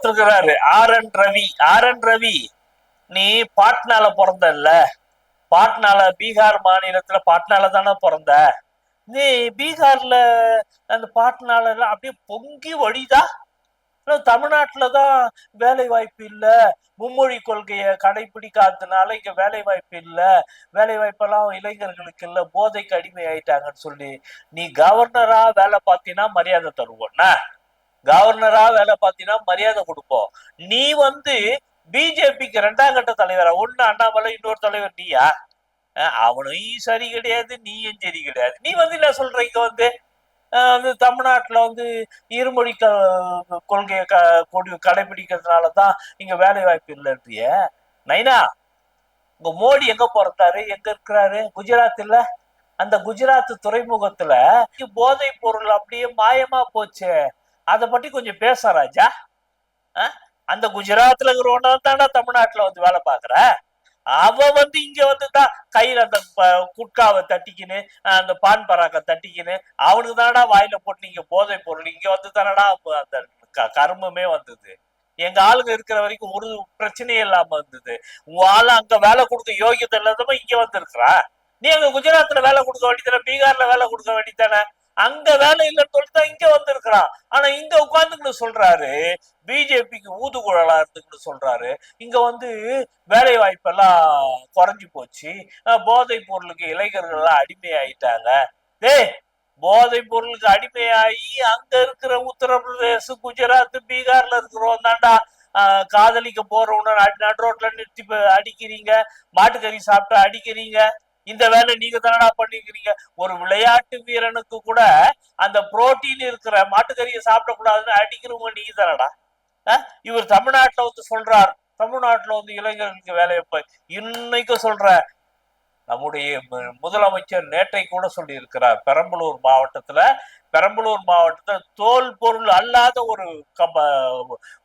ஒருத்தருக்கிறாரு R N Ravi நீ பாட்னால பிறந்த இல்ல, பாட்னால பீகார் மாநிலத்துல பாட்னால தானே பிறந்த. நீ பீகார்ல அந்த பாட்னால எல்லாம் அப்படியே பொங்கி வழிதா. தமிழ்நாட்டுலதான் வேலை வாய்ப்பு இல்ல, மும்மொழி கொள்கையை கடைபிடிக்காததுனால இங்க வேலை வாய்ப்பு இல்ல, வேலை வாய்ப்பெல்லாம் இளைஞர்களுக்கு இல்ல, போதைக்கு அடிமை ஆயிட்டாங்கன்னு சொல்லி நீ கவர்னரா வேலை பார்த்தீங்கன்னா மரியாதை தருவோம்னா, கவர்னரா வேலை பார்த்தீங்கன்னா மரியாதை கொடுப்போம். நீ பிஜேபிக்கு 2ஆம் கட்ட தலைவரா? ஒண்ணு அண்ணாமலை, இன்னொரு தலைவர் நீயா? அவனும் சரி கிடையாது, நீயும் சரி கிடையாது. நீ என்ன சொல்ற, இங்க தமிழ்நாட்டுல இருமொழி கொள்கையை கடைபிடிக்கிறதுனாலதான் இங்க வேலை வாய்ப்பு இல்லைன்றிய நைனா. உங்க மோடி எங்க பிறந்தாரு, எங்க இருக்கிறாரு? குஜராத் இல்ல? அந்த குஜராத் துறைமுகத்துல போதை பொருள் அப்படியே மாயமா போச்சு. அதை பத்தி கொஞ்சம் பேச ராஜா. அந்த குஜராத்ல இருக்கிறவன தானே தமிழ்நாட்டுல வேலை பாக்குற. அவ இங்க தான் கையில அந்த குட்காவை தட்டிக்கின்னு, அந்த பான் பராக்க தட்டிக்கின்னு அவனுக்கு தானடா வாயில போட்டு நீங்க போதை பொருள் இங்க தானடா அந்த கருமமே வந்தது. எங்க ஆளுங்க இருக்கிற வரைக்கும் ஒரு பிரச்சனையும் இல்லாம இருந்தது. உங்க ஆளு அங்க வேலை கொடுக்க யோகியத்தை இல்லாதவன் இங்க இருக்கிறா. நீ அங்க குஜராத்ல வேலை கொடுக்க வேண்டியதானே, பீகார்ல வேலை கொடுக்க வேண்டியதானே. அங்க வேலை இல்லைன்னு சொல்லிட்டு இங்க வந்திருக்கிறான். ஆனா இங்க உட்கார்ந்துக்கிட்டு சொல்றாரு பிஜேபிக்கு ஊதுகுழலா இருந்துக்கிட்டு சொல்றாரு இங்க வேலை வாய்ப்பெல்லாம் குறைஞ்சு போச்சு, போதை பொருளுக்கு இளைஞர்கள் எல்லாம் அடிமையாயிட்டாங்க. போதை பொருளுக்கு அடிமையாகி அங்க இருக்கிற உத்தரப்பிரதேச, குஜராத், பீகார்ல இருக்கிறவன் தாண்டா காதலிக்க போறவன நடுரோட்ல நிறுத்தி அடிக்கிறீங்க, மாட்டுக்கறி சாப்பிட்டு அடிக்கிறீங்க. இந்த வேலை நீங்க தானடா பண்ணிக்கிறீங்க. ஒரு விளையாட்டு வீரனுக்கு கூட அந்த புரோட்டீன் இருக்கிற மாட்டுக்கறியை சாப்பிடக்கூடாதுன்னு அடிக்கிறவங்க நீங்க தானடா. இவர் தமிழ்நாட்டுல சொல்றார், தமிழ்நாட்டுல இளைஞர்களுக்கு வேலை வைப்ப. இன்னைக்கு சொல்ற நம்முடைய முதலமைச்சர் நேற்றை கூட சொல்லி இருக்கிறார், பெரம்பலூர் மாவட்டத்துல தோல் பொருள் அல்லாத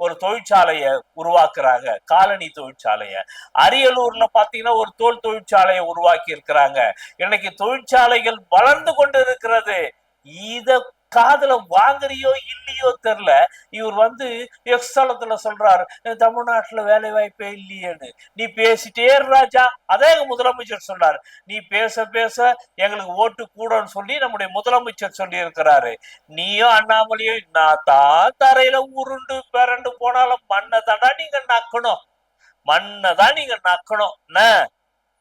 ஒரு தொழிற்சாலையை உருவாக்குறாங்க, காலனி தொழிற்சாலைய. அரியலூர்ல பாத்தீங்கன்னா ஒரு தோல் தொழிற்சாலையை உருவாக்கி இருக்கிறாங்க. இன்னைக்கு தொழிற்சாலைகள் வளர்ந்து கொண்டு இருக்கிறது. இத காதுல வாங்குறியோ இல்லையோ தெரியல. இவர் எக்ஸ்தலத்துல சொல்றாரு தமிழ்நாட்டுல வேலை வாய்ப்பே இல்லையேன்னு. நீ பேசிட்டே ராஜா. அதே முதலமைச்சர் சொன்னாரு, நீ பேச பேச எங்களுக்கு ஓட்டு கூடன்னு சொல்லி நம்முடைய முதலமைச்சர் சொல்லி இருக்கிறாரு. நீயும் அண்ணாமலையும் நான் தான் தரையில உருண்டு பிறண்டு போனாலும் மண்ணை தாண்டா நீங்க நக்கணும், மண்ணை தான் நீங்க நக்கணும்.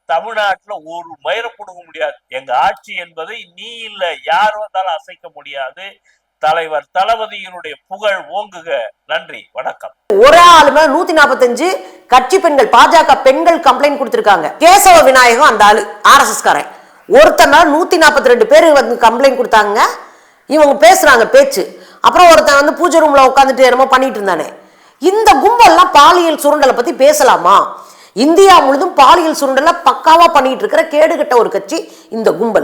தமிழ்நாட்டுல ஒரு மயிரை கொடுக்க முடியாது. எங்க ஆட்சி என்பதை நீ இல்ல யார் வந்தாலும் அசைக்க முடியாது. தலைவர் தளபதியினுடைய புகழ் ஓங்குக. நன்றி, வணக்கம். ஒரே ஆளுமே 145 கட்சி பெண்கள், பாஜக பெண்கள் கம்ப்ளைண்ட் கொடுத்திருக்காங்க. கேசவ விநாயகம் அந்த ஆளு RSS காரன் ஒருத்தர் 142 பேர் கம்ப்ளைண்ட் கொடுத்தாங்க. இவங்க பேசுறாங்க பேச்சு. அப்புறம் ஒருத்தன் பூஜை ரூம்ல உட்காந்துட்டு என்னமோ பண்ணிட்டு இருந்தானே. இந்த கும்பல்லாம் பாலியல் சுரண்டலை பத்தி பேசலாமா? இந்தியா முழுதும் பாலியல் சுரண்டலை பக்காவா பண்ணிட்டு இருக்கிற கேடுகட்ட ஒரு கட்சி இந்த கும்பல்.